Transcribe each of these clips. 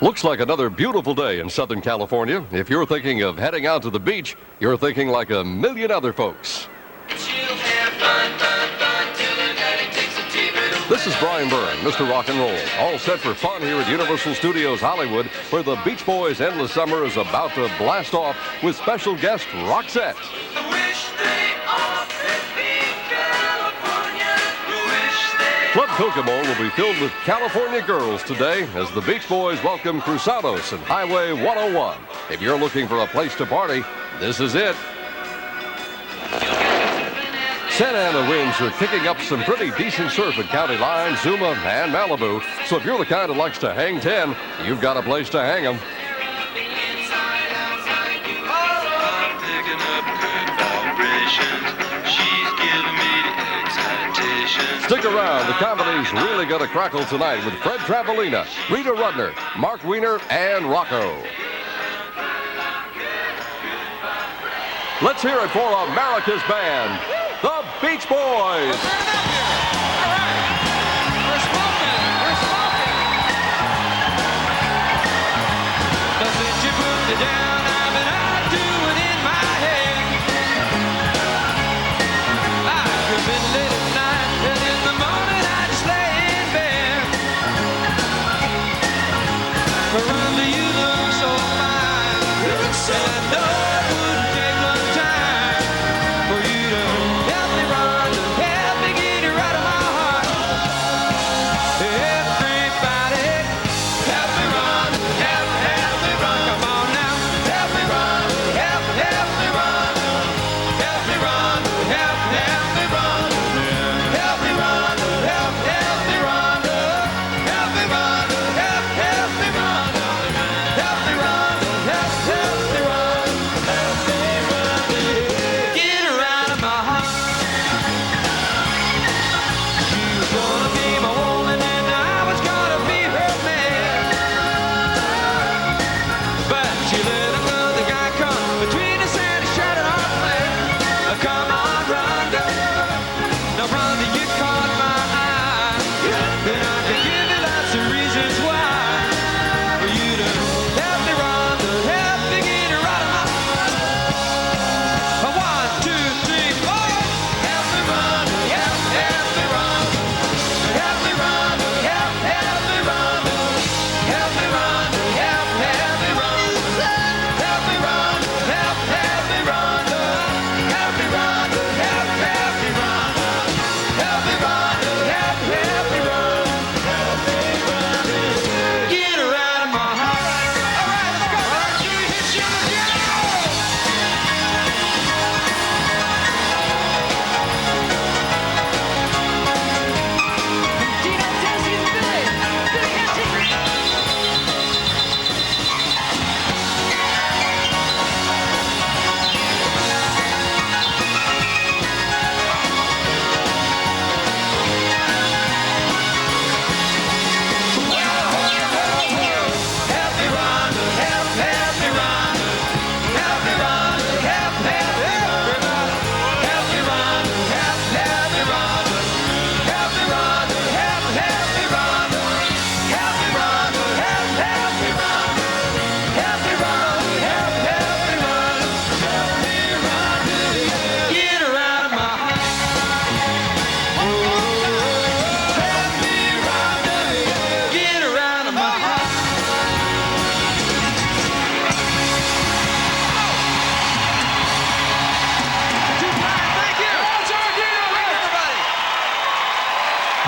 Looks like another beautiful day in Southern California. If you're thinking of heading out to the beach, you're thinking like a million other folks. This is Brian Byrne, Mr. Rock and Roll, all set for fun here at Universal Studios Hollywood, where the Beach Boys' Endless Summer is about to blast off with special guest Roxette. Club Kokomo will be filled with California girls today as the Beach Boys welcome Cruzados and Highway 101. If you're looking for a place to party, this is it. Santa Ana winds are kicking up some pretty decent surf at County Line, Zuma, and Malibu. So if you're the kind that likes to hang 10, you've got a place to hang them. Stick around. The comedy's really going to crackle tonight with Fred Travalina, Rita Rudner, Mark Wiener, and Rocco. Let's hear it for America's band, the Beach Boys.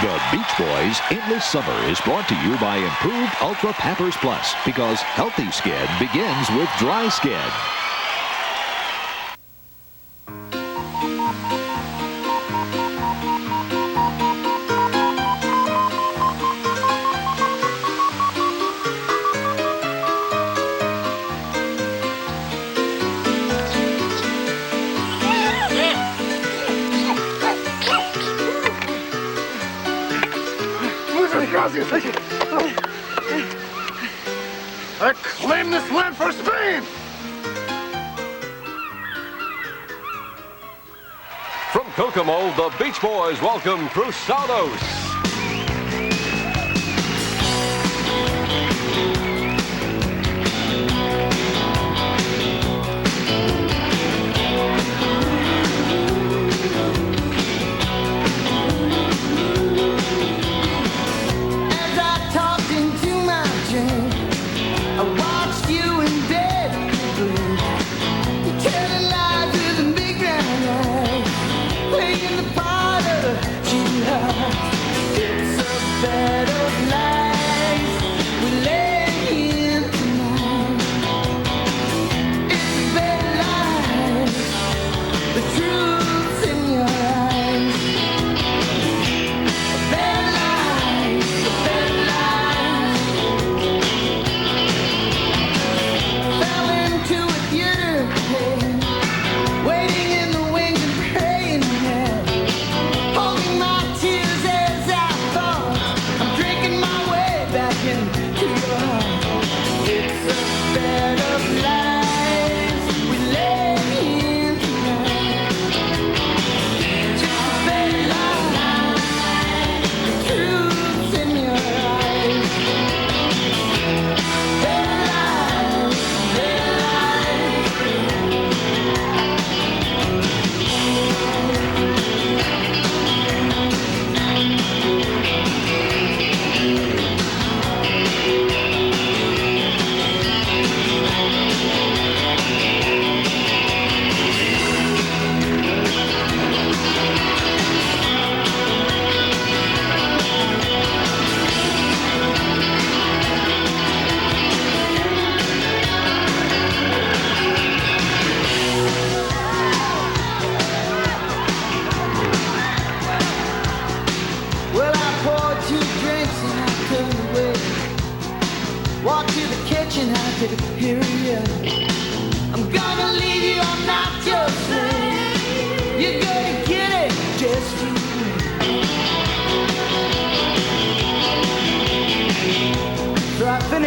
The Beach Boys' Endless Summer is brought to you by Improved Ultra Pampers Plus, because healthy skin begins with dry skin. I claim this land for Spain! From Kokomo, the Beach Boys welcome Cruzados.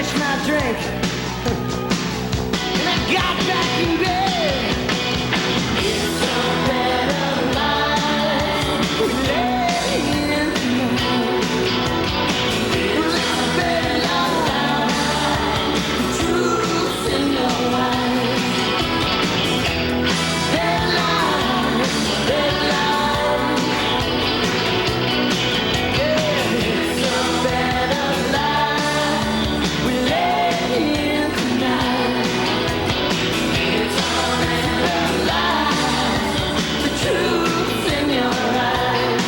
finished my drink. And I got back in bed. It's a better life we live in tonight. It's a better life, the truth's in your eyes. Better life, better life. Yeah, it's a better life we live in tonight. It's a better life, the truth's in your eyes.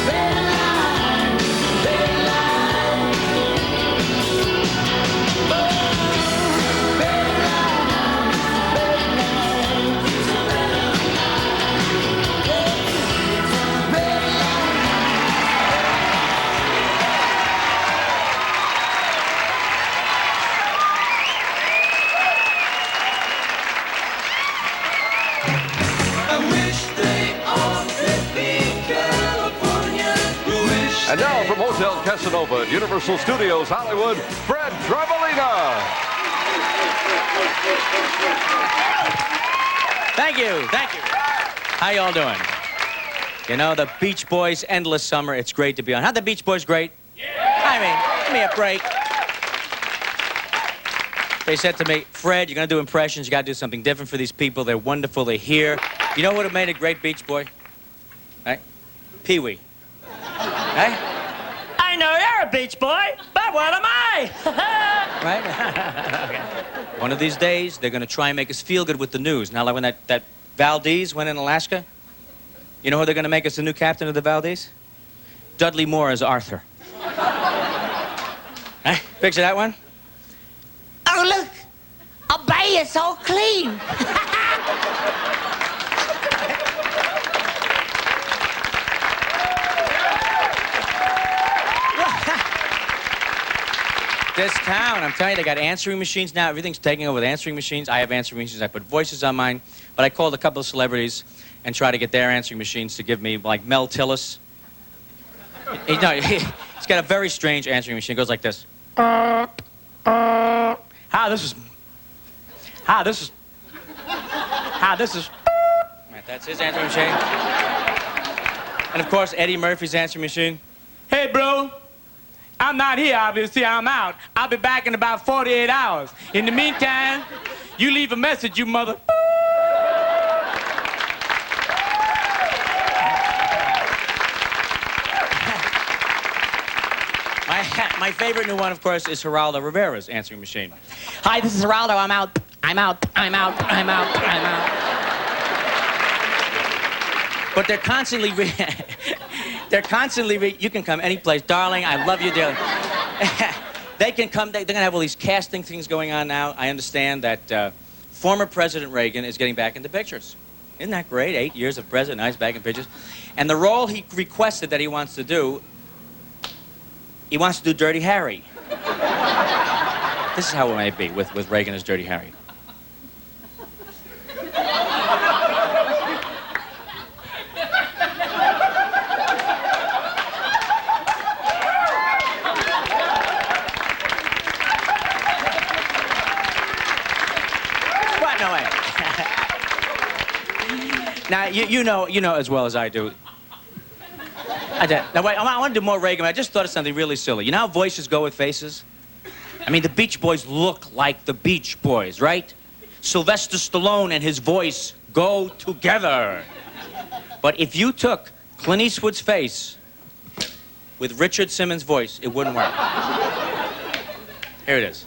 Better life, better life. Oh, better life, better life. It's a better life. It's a better And now from Hotel Casanova at Universal Studios Hollywood, Fred Trevelina. Thank you. How y'all doing? You know, the Beach Boys' Endless Summer, it's great to be on. How the Beach Boys great? Yeah! I mean, give me a break. They said to me, Fred, you're gonna do impressions, you gotta do something different for these people. They're wonderful, they're here. You know who would have made a great Beach Boy? Right? Pee-wee. Right? I know you're a Beach Boy, but what am I? Right? Okay. One of these days, they're gonna try and make us feel good with the news. Now, like when that Valdez went in Alaska, you know who they're gonna make us the new captain of the Valdez? Dudley Moore as Arthur. Right? Picture that one? Oh, look! A bay is so clean. This town, I'm telling you, they got answering machines now. Everything's taking over with answering machines. I have answering machines. I put voices on mine. But I called a couple of celebrities and tried to get their answering machines to give me, like, Mel Tillis. He's got a very strange answering machine. It goes like this. This is... Right, that's his answering machine. And, of course, Eddie Murphy's answering machine. Hey, bro. I'm not here, obviously. I'm out. I'll be back in about 48 hours. In the meantime, you leave a message, you mother... My favorite new one, of course, is Geraldo Rivera's answering machine. Hi, this is Geraldo. I'm out. But they're constantly... you can come any place. Darling, I love you, dearly. They can come. They're going to have all these casting things going on now. I understand that former President Reagan is getting back into pictures. Isn't that great? 8 years of president, now he's back in pictures. And the role he requested that he wants to do Dirty Harry. This is how it might be with Reagan as Dirty Harry. What? No way. Now, you know as well as I do. Now, wait, I want to do more Reagan. I just thought of something really silly. You know how voices go with faces? I mean, the Beach Boys look like the Beach Boys, right? Sylvester Stallone and his voice go together. But if you took Clint Eastwood's face with Richard Simmons' voice, it wouldn't work. Here it is.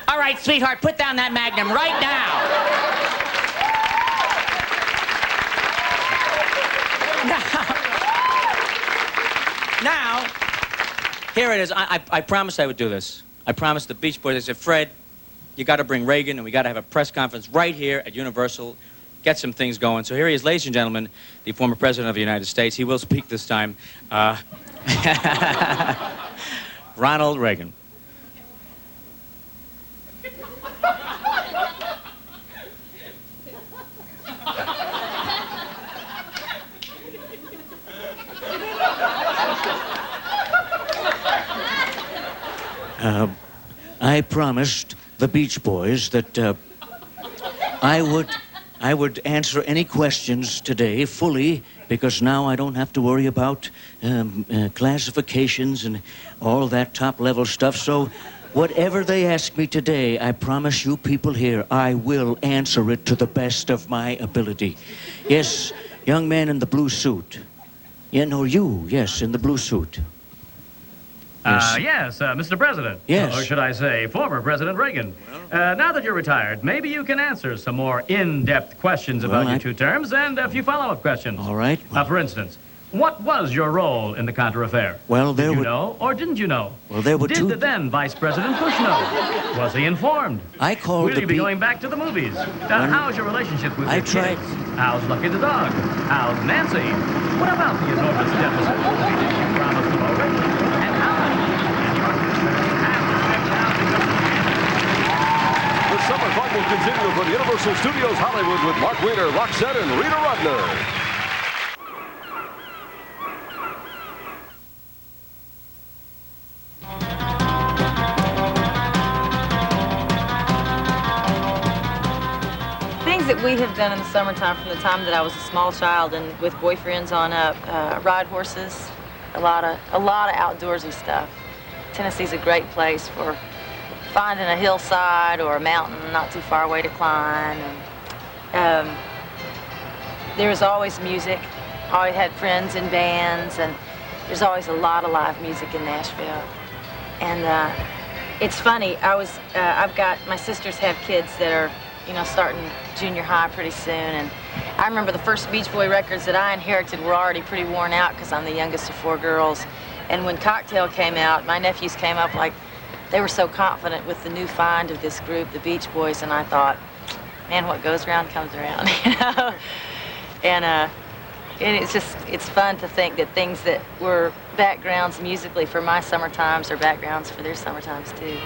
All right, sweetheart, put down that Magnum right now. Now, here it is. I promised I would do this. I promised the Beach Boys. I said, Fred, you got to bring Reagan, and we got to have a press conference right here at Universal, get some things going. So here he is, ladies and gentlemen, the former president of the United States. He will speak this time. Ronald Reagan. I promised the Beach Boys that I would answer any questions today fully, because now I don't have to worry about classifications and all that top-level stuff. So whatever they ask me today, I promise you people here, I will answer it to the best of my ability. Yes, young man in the blue suit. Yeah, no, you, yes, in the blue suit. Yes, Mr. President. Yes. Or should I say, former President Reagan. Now that you're retired, maybe you can answer some more in-depth questions about your 2 terms and a few follow-up questions. All right. For instance, what was your role in the Contra affair? Well, there Did you were... know or didn't you know? Well, there were Did two... the then Vice President Bush know? Was he informed? I called Will the you be going back to the movies? How's your relationship with I your tried... kids? How's Lucky the dog? How's Nancy? What about the enormous deficit? Did you promise them already? And how many and your sisters have to step down because of you? The summer fun will continue from Universal Studios Hollywood with Mark Weiner, Roxette, and Rita Rudner. That we have done in the summertime from the time that I was a small child and with boyfriends on up, ride horses, a lot of outdoorsy stuff. Tennessee's a great place for finding a hillside or a mountain not too far away to climb. And there's always music. I always had friends in bands, and there's always a lot of live music in Nashville. And it's funny, I've got, my sisters have kids that are, you know, starting junior high pretty soon, and I remember the first Beach Boy records that I inherited were already pretty worn out because I'm the youngest of 4 girls. And when Cocktail came out, my nephews came up like they were so confident with the new find of this group, the Beach Boys, and I thought, man, what goes around comes around, you know? And it's fun to think that things that were backgrounds musically for my summer times are backgrounds for their summer times too.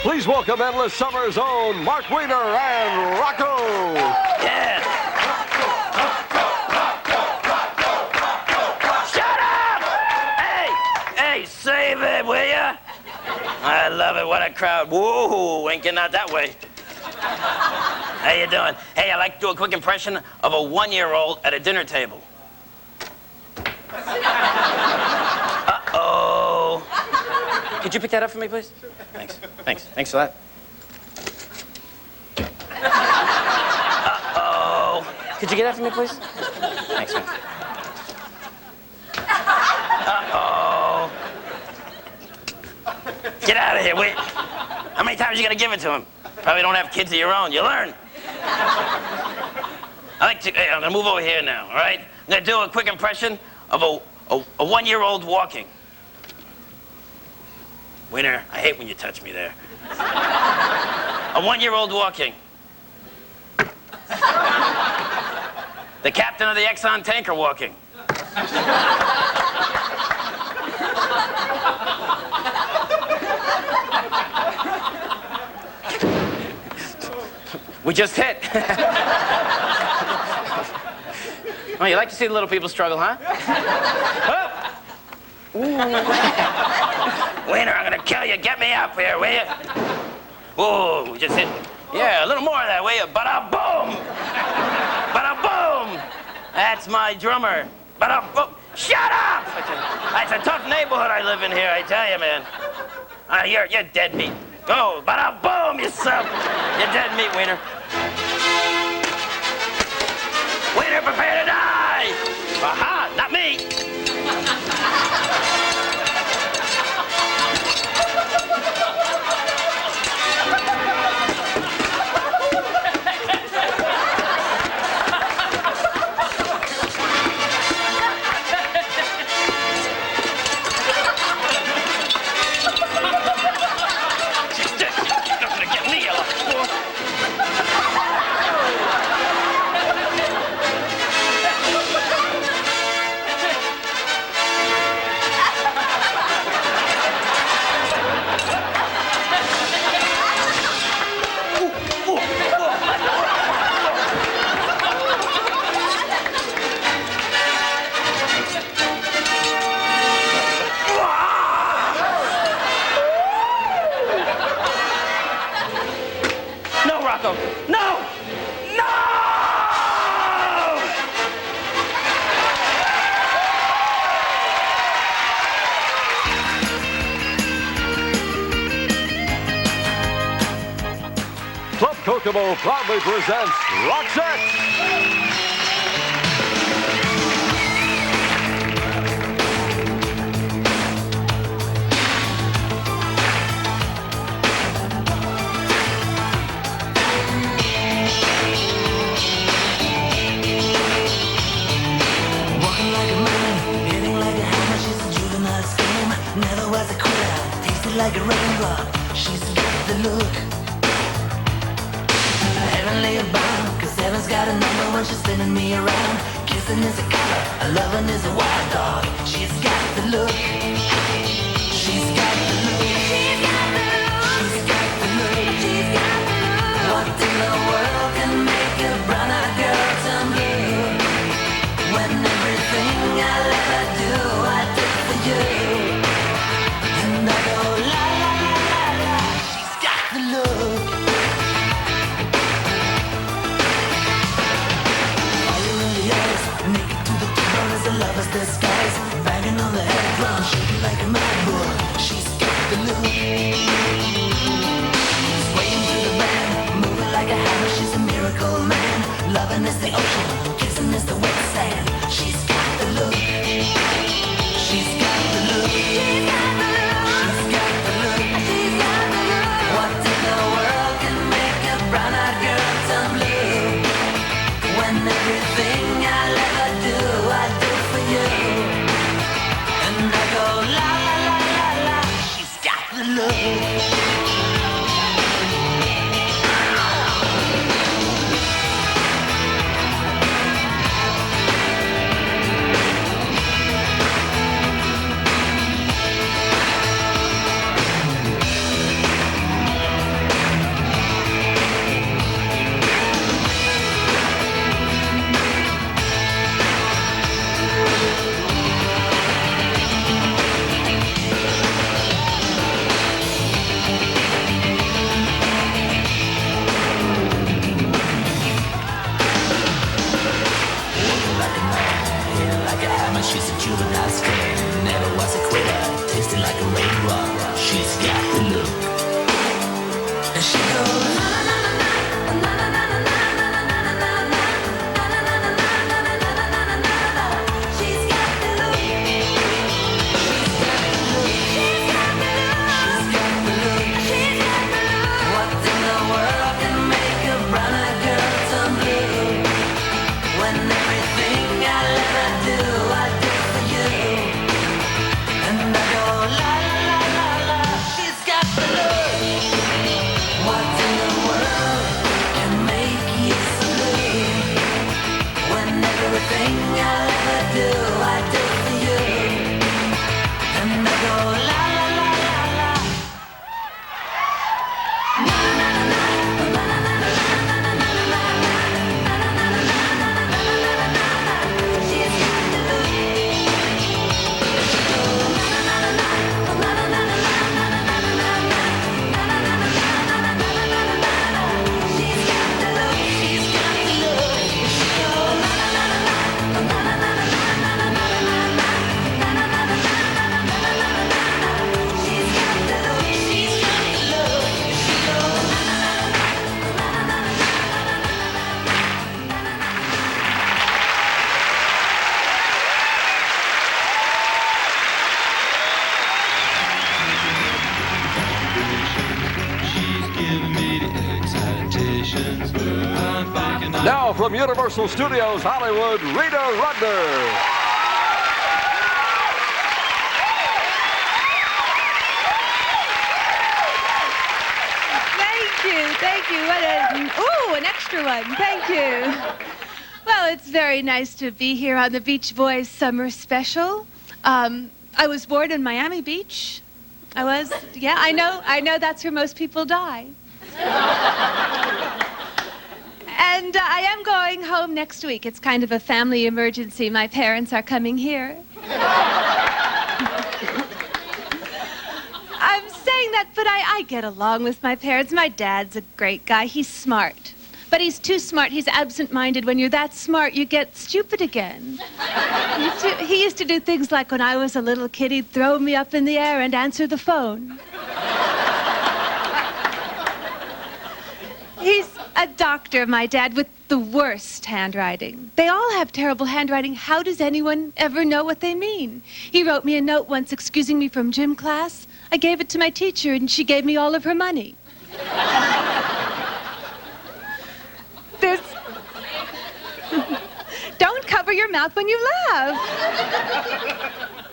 Please welcome endless summer's own Mark Weiner and Rocco. Yeah. Shut up! Hey, save it, will ya? I love it. What a crowd. Whoa, ain't getting out that way. How you doing? Hey, I'd like to do a quick impression of a 1-year-old at a dinner table. Uh-oh. Could you pick that up for me, please? Thanks for that. Uh-oh. Could you get that for me, please? Thanks, man. Uh-oh. Get out of here, wait. How many times are you gonna give it to him? Probably don't have kids of your own, you learn. I'm gonna move over here now, all right? I'm gonna do a quick impression of a 1-year-old walking. Winner, I hate when you touch me there. A 1-year-old walking. The captain of the Exxon tanker walking. We just hit. Oh, you like to see the little people struggle, huh? Wiener, I'm gonna kill you. Get me up here, will you? Whoa, we just hit. Yeah, a little more of that, will you? Bada-boom! Bada-boom! That's my drummer. Bada-boom! Shut up! It's a tough neighborhood I live in here, I tell you, man. You're dead meat. Go, bada-boom, you son! You're dead meat, Wiener. Wiener, prepare to die! Aha, not me! Kokomo proudly presents Roxette. Walking like a man, hitting like a hammer. She's a juvenile scam. Never was a quitter, tasted like a raindrop. She's got the look. Heavenly bound, cause heaven's got a number when she's spinning me around. Kissing is a color, a loving is a wild dog. She's got the look. She's got the look. She's got the look. She's got the look. She's got the look. What in the world can make a brown-eyed girl turn blue? When everything I'll ever do, I do for you. And I go la la la la la. She's got the look. Fire in the eyes, naked to the bone as a lover's disguise. Banging on the head drum, shaking like a mad bull. She's got the look. Swaying through the band, moving like a hammer. She's a miracle man. Loving is the ocean, kissing is the wet sand. She's got the look. She's got the look. She's got the look. She's got the look. She's got the look. What in the world can make a brown-eyed girl turn blue? When everything I'll ever do, I do for you. And I go la la la la la. She's got the look. She's a juvenile scam, never was a quitter, tasted like a raindrop. She's got the look. And she goes na na na na na na na na na na na. She's got the look. She's got the look. She's got the look. She's got the look. What in the world can make a brown-eyed girl turn blue? When everything I'll ever do, I do for you. And I go la la la la la. She's got the look. What in the world can make you so blue? When everything I'll ever do, I do for you. And I go la la la la la. Na na na na na na na na na na na na. She's got the look. She goes na na na na na na na na na. She's got the look. She's got the look. She goes na na na na na na na na na na. She's got the look. She's got the look. She goes na na na na na na na. Now from Universal Studios Hollywood, Rita Rudner. Thank you. An extra one. Thank you. Well, it's very nice to be here on the Beach Boys Summer Special. I was born in Miami Beach. Yeah, I know that's where most people die. And I am going home next week. It's kind of a family emergency. My parents are coming here. I'm saying that, but I get along with my parents. My dad's a great guy. He's smart. But he's too smart. He's absent-minded. When you're that smart, you get stupid again. He used to do things like when I was a little kid, he'd throw me up in the air and answer the phone. A doctor, my dad, with the worst handwriting. They all have terrible handwriting. How does anyone ever know what they mean? He wrote me a note once excusing me from gym class. I gave it to my teacher, and she gave me all of her money. There's... Don't cover your mouth when you laugh.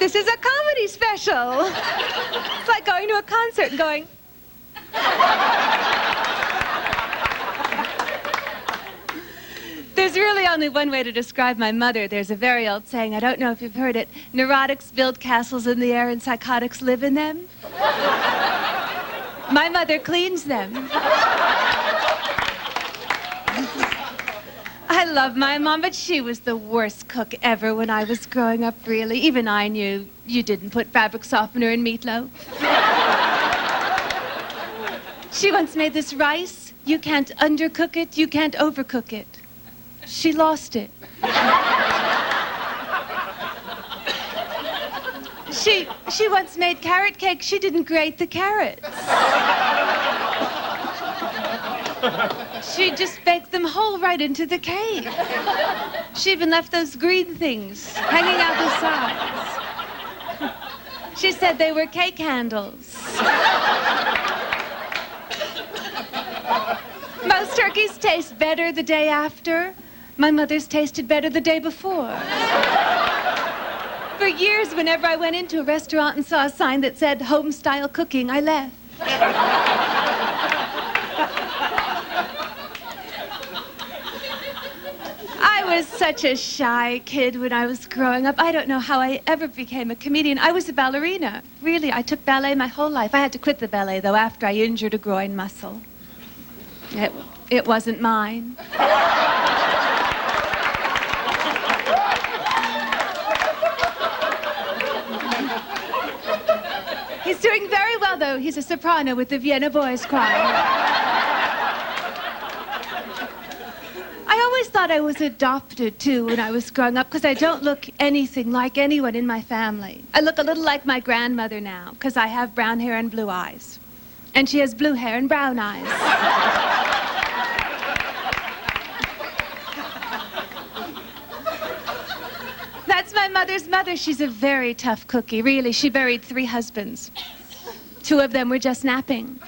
This is a comedy special. It's like going to a concert and going... There's really only one way to describe my mother. There's a very old saying, I don't know if you've heard it, neurotics build castles in the air and psychotics live in them. My mother cleans them. I love my mom, but she was the worst cook ever when I was growing up, really. Even I knew you didn't put fabric softener in meatloaf. She once made this rice. You can't undercook it, you can't overcook it. She lost it. She once made carrot cake. She didn't grate the carrots. She just baked them whole right into the cake. She even left those green things hanging out the sides. She said they were cake handles. Most turkeys taste better the day after. My mother's tasted better the day before. For years, whenever I went into a restaurant and saw a sign that said home-style cooking, I left. I was such a shy kid when I was growing up. I don't know how I ever became a comedian. I was a ballerina. Really, I took ballet my whole life. I had to quit the ballet, though, after I injured a groin muscle. It wasn't mine. He's doing very well, though. He's a soprano with the Vienna Boys Choir. I always thought I was adopted, too, when I was growing up, because I don't look anything like anyone in my family. I look a little like my grandmother now, because I have brown hair and blue eyes. And she has blue hair and brown eyes. That's my mother's mother. She's a very tough cookie, really. She buried 3 husbands. 2 of them were just napping.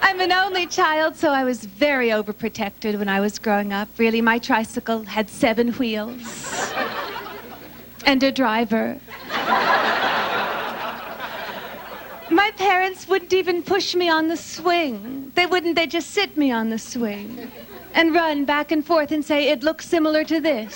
I'm an only child, so I was very overprotected when I was growing up. Really, my tricycle had 7 wheels and a driver. My parents wouldn't even push me on the swing. They wouldn't. They'd just sit me on the swing and run back and forth and say, it looks similar to this.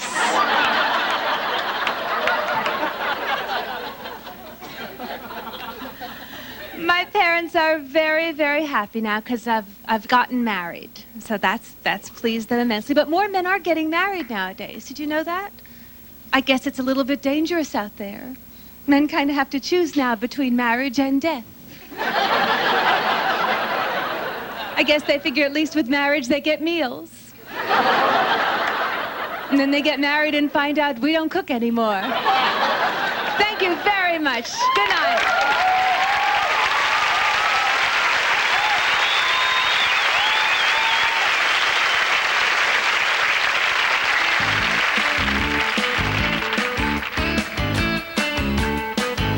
My parents are very, very happy now because I've gotten married. So that's pleased them immensely. But more men are getting married nowadays. Did you know that? I guess it's a little bit dangerous out there. Men kind of have to choose now between marriage and death. I guess they figure at least with marriage they get meals. And then they get married and find out we don't cook anymore. Thank you very much. Good night.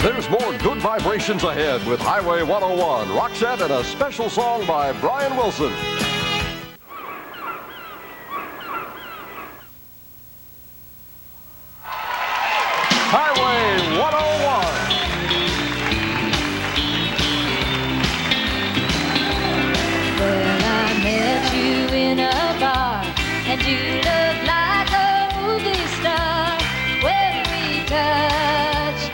There's more good vibrations ahead with Highway 101, Roxette, and a special song by Brian Wilson. Highway 101. Well, I met you in a bar, and you looked like a movie star. When we touched,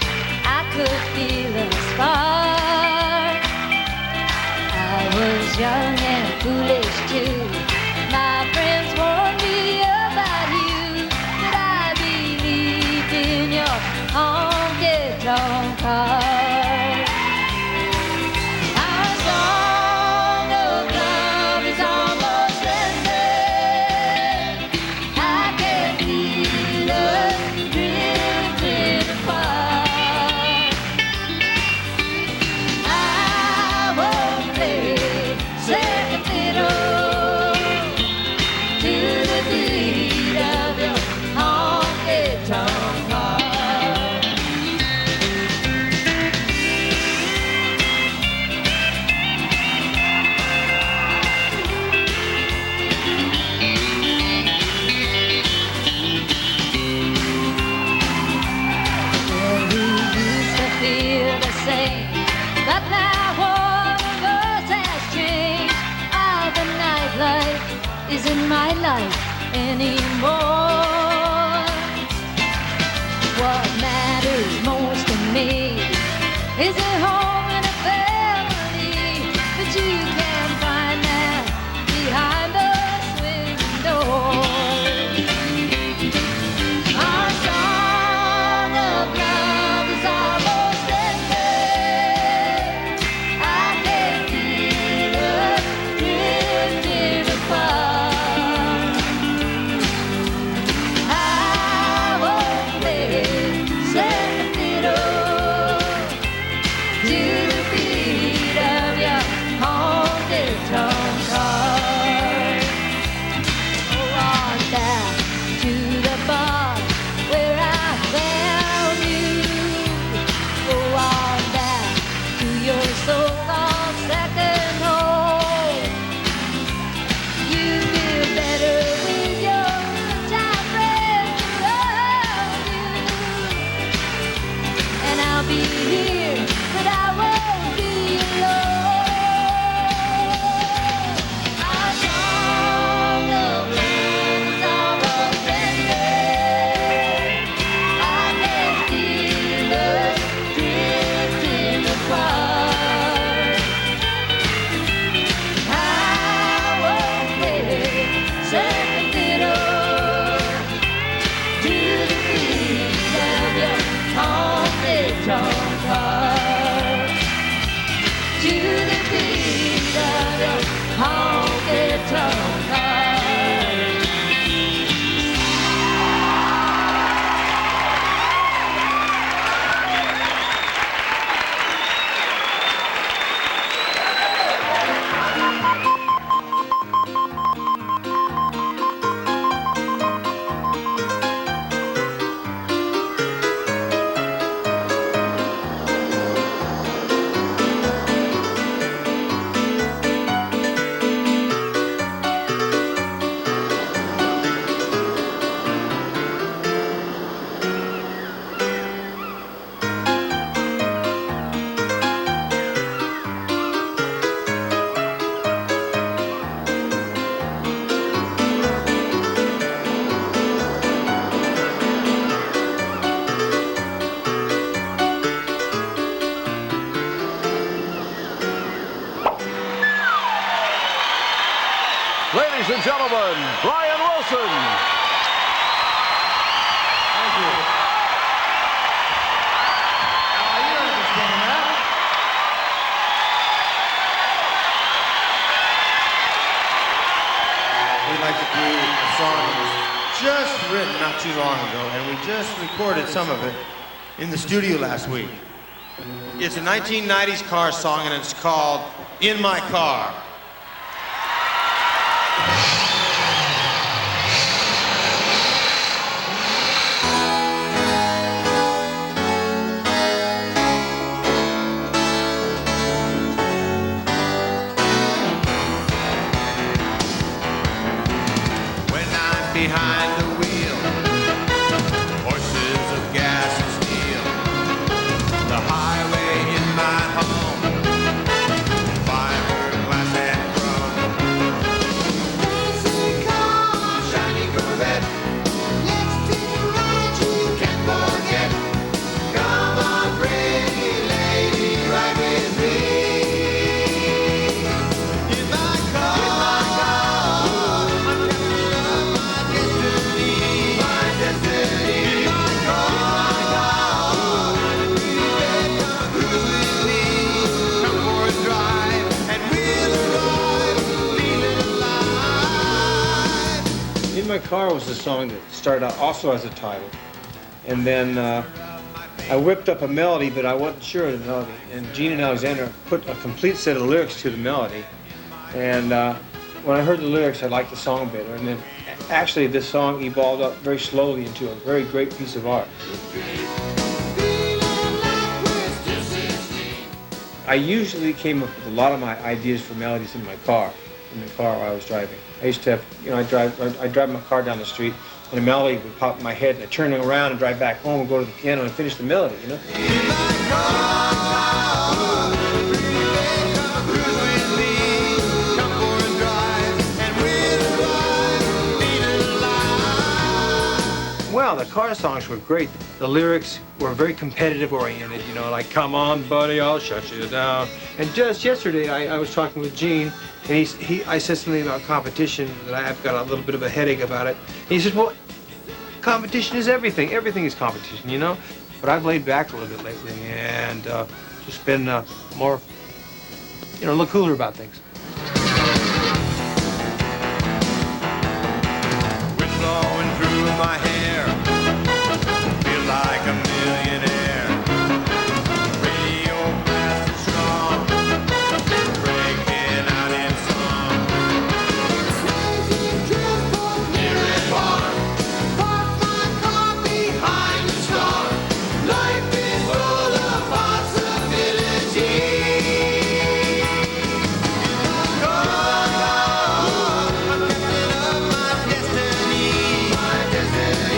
I could feel a spark. I was young and foolish too. My friends warned me about you, but I believed in your honky-tonk car. Our song of love is almost ended. I can feel us drifting apart. I won't play matters in my life anymore. What matters most to me is a home and a family, but you can't find that behind those swing doors. Our song of love is almost ended. I can feel us drifting apart. I won't play second fiddle to the beat of your honky-tonk car. Oh, on down to the bar where I found you. Oh, on down to your so-called second home. You feel better with your time friends around you. And I'll be here, but I won't be alone. Our song of love is almost ended. I can feel us drifting apart. I won't play second fiddle to the beat of your honky-tonk car. To the beat of your honky-tonk car. Ladies and gentlemen, Brian Wilson. Thank you. You understand that? We'd like to do a song that was just written not too long ago, and we just recorded some of it in the studio last week. It's a 1990s car song, and it's called In My Car. When I'm behind the wheel, horses of gas and steel, the highway in my home, fiberglass and chrome. Fancy car, shiny Corvette, let's take a ride you can't forget. Come on, pretty lady, ride with me. In my car, I'm gonna love my destiny. My destiny. In my car, come cruise with me. Come for a drive, and we'll arrive feeling alive. In My Car was the song that started out also as a title. And then I whipped up a melody, but I wasn't sure of the melody. And Gene and Alexander put a complete set of lyrics to the melody. And when I heard the lyrics, I liked the song better. And then actually this song evolved up very slowly into a very great piece of art. I usually came up with a lot of my ideas for melodies in the car while I was driving. I used to have, I'd drive my car down the street, and a melody would pop in my head, and I'd turn around and drive back home and go to the piano and finish the melody, In my car, pretty baby, come cruise with me. Come for a drive, and we'll arrive the car songs were great. The lyrics were very competitive oriented, you know, like, come on, buddy, I'll shut you down. And just yesterday, I was talking with Gene, and I said something about competition, that I've got a little bit of a headache about it. And he says, well, competition is everything. Everything is competition, you know? But I've laid back a little bit lately and just been more, you know, a little cooler about things. Wind blowing through my hair, feel like a millionaire. Radio blast is strong, breaking out in song. Near and far, park my car behind the star. Life is full of possibilities. I'm captain of my destiny. My destiny.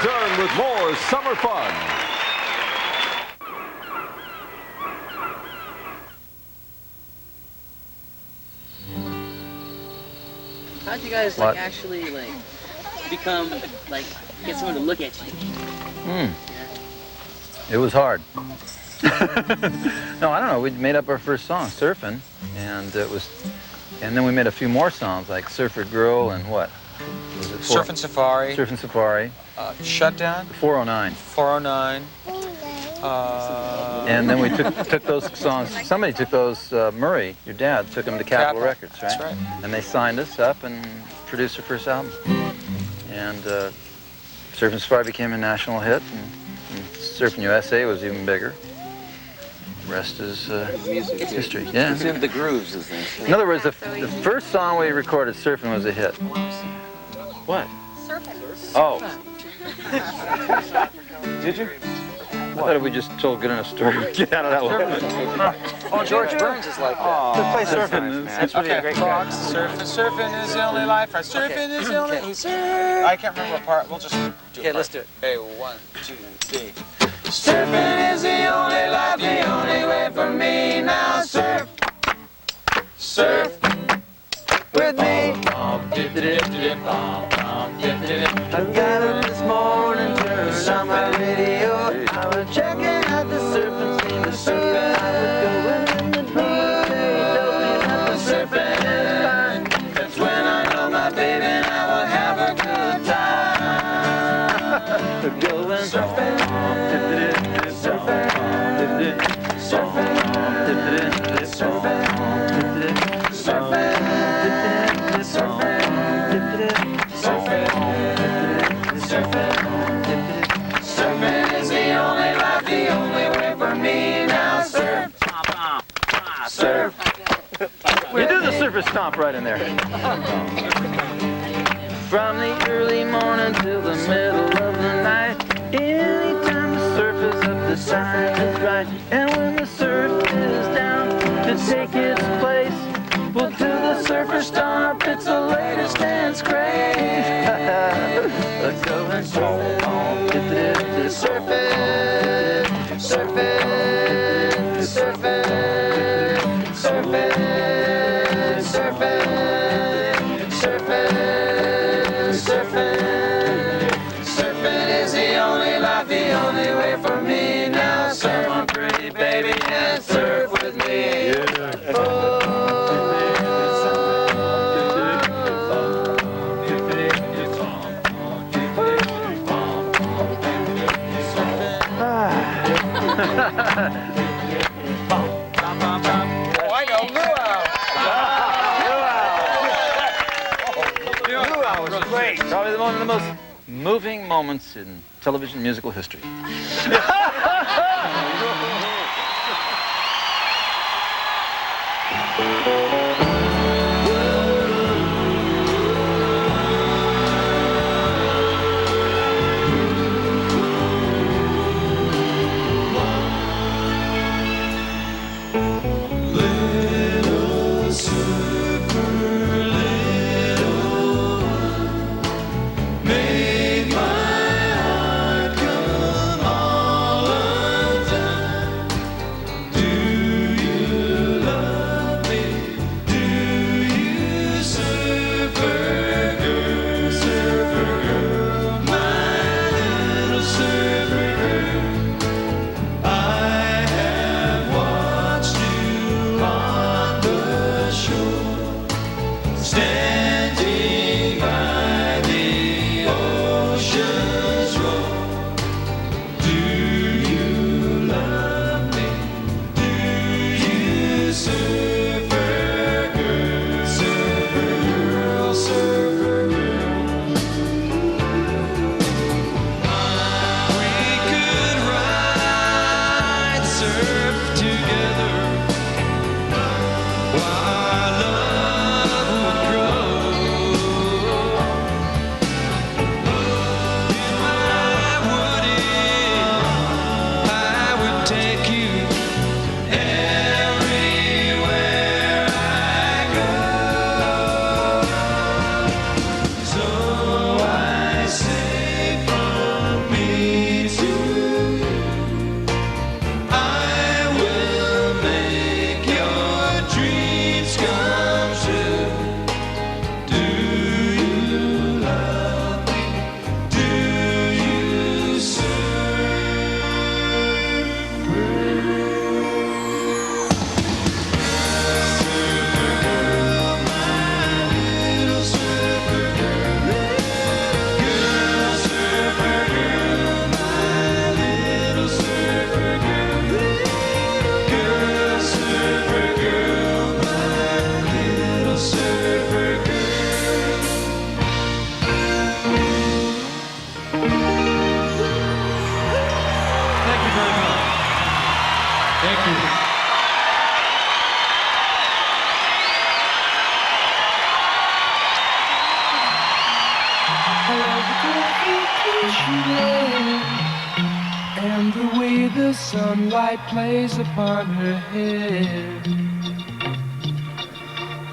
return with more summer fun. How'd you guys What? actually become get someone to look at you? It was hard. No, I don't know. We made up our first song, Surfin', and then we made a few more songs like Surfer Girl and what? Was it Surfin' Safari. Surfin' Safari. Shutdown. 409. 409. And then we took those songs. Somebody took those. Murray, your dad, took them to Capitol Records, right? That's right. And they signed us up and produced our first album. And Surfin' Safari became a national hit, and Surfin' USA was even bigger. The rest is history. Yeah. It's in the grooves, isn't it? In other words, the first song we recorded, Surfin', was a hit. What? Surfing. Oh. Did you? I thought we just told good enough story. Get out of that one. Oh, George Burns is like that. To play Surfin'. That's really a great guy. Surfing is the only life. Right? Surfing is the only. I can't remember what part. We'll just do Okay, let's do it. Hey, 1, 2, 3. Surfing is the only life, the only way for me. Now surf, surf with me. I got up this morning, turned on my radio. I was checking out the surfing scene, the surfing. I was going in the deep end, opening up the surfing is fine. That's when I know my baby and I will have a good time. We're going surfing, surfing, surfing, surfing, surfing, surfing. Surfing is the only life, the only way for me. Now surf, surf. You do the surfer stomp right in there. From the early morning till the middle of the night, anytime the surf is up, the sign is right. And when the surf is down to take its place, we'll do the surfer stomp. It's the latest dance craze. Let's go and surf. Surfing, surfing, surfing, surfing, surfing, surfing, surfing. Surfing is the only life, the only way for me. Now surf on pretty baby and surf with me. Oh, I know, Luau was great. Probably one of the most moving moments in television musical history. Little surfer, little one, made my heart come all undone. Do you love me? and the way the sunlight plays upon her hair.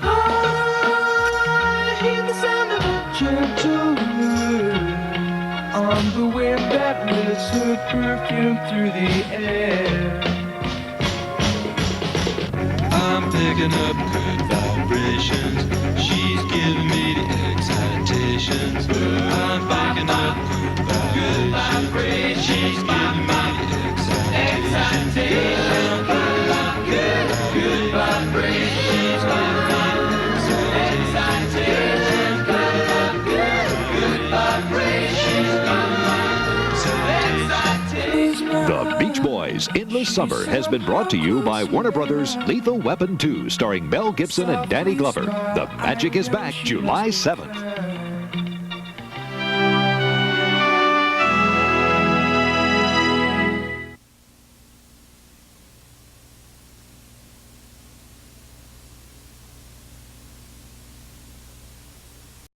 I hear the sound of a gentle wind on the wind that lifts her perfume through the air. I'm picking up good vibrations. She's giving me the excitations. I'm picking up good vibrations. She's giving me the excitations. I'm picking up good vibrations. She's giving me the excitations. Picking up good vibrations. The Beach Boys' Endless Summer has been brought to you by Warner Brothers' Lethal Weapon 2, starring Mel Gibson and Danny Glover. The Magic is back July 7th.